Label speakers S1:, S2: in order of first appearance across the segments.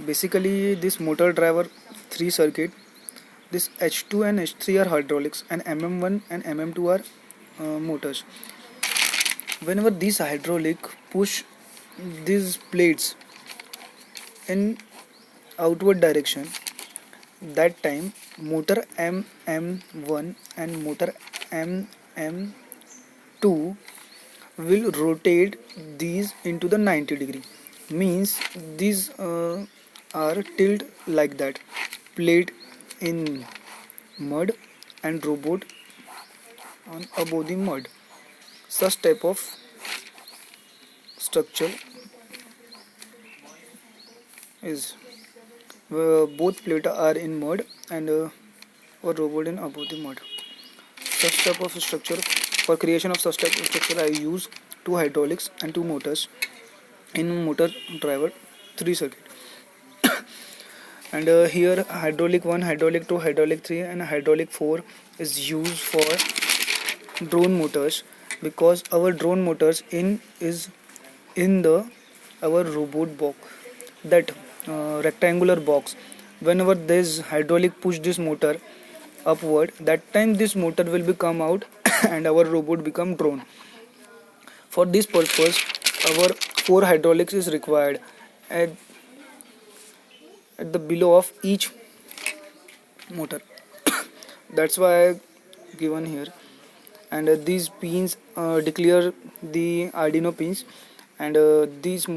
S1: Basically, this motor driver 3 circuit, this H2 and H3 are hydraulics, and MM1 and MM2 are motors. Whenever these hydraulic push these plates in outward direction, that time motor MM1 and motor MM2 will rotate these into the 90 degree. Means these are tilt like that, plate in mud and robot on above the mud. Such type of structure is both plate are in mud and or robot in above the mud. Such type of structure, for creation of such type of structure, I use two hydraulics and two motors in motor driver 3 circuit. And here hydraulic 1, hydraulic 2, hydraulic 3 and hydraulic 4 is used for drone motors, because our drone motors is in the our robot box, that rectangular box. Whenever this hydraulic push this motor upward, that time this motor will be come out and our robot become drone. For this purpose our 4 hydraulics is required at, at the below of each motor. That's why I given here. And these pins declare the Arduino pins, and these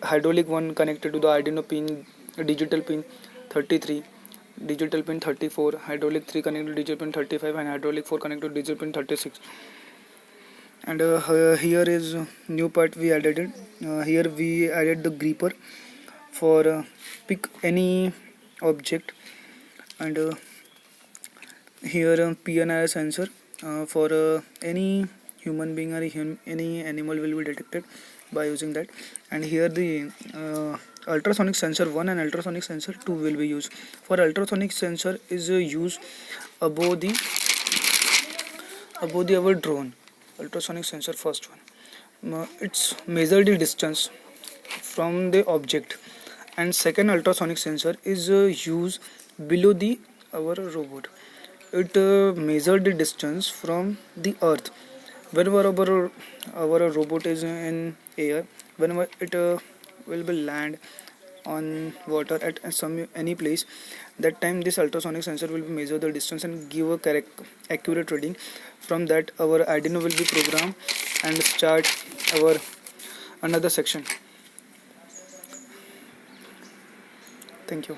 S1: hydraulic one connected to the Arduino pin, digital pin 33, digital pin 34, hydraulic 3 connected to digital pin 35, and hydraulic 4 connected to digital pin 36. And here is new part we added. Here we added the gripper for pick any object, and here PNR sensor for any human being or any animal will be detected by using that. And here the ultrasonic sensor 1 and ultrasonic sensor 2 will be used. For ultrasonic sensor is used above the our drone. Ultrasonic sensor first one, it's measure the distance from the object, and second ultrasonic sensor is used below the our robot. It measure the distance from the earth. Whenever our robot is in air, whenever it will be land on water at some any place, that time this ultrasonic sensor will be measure the distance and give a correct accurate reading. From that our Arduino will be programmed and start our another section. Thank you.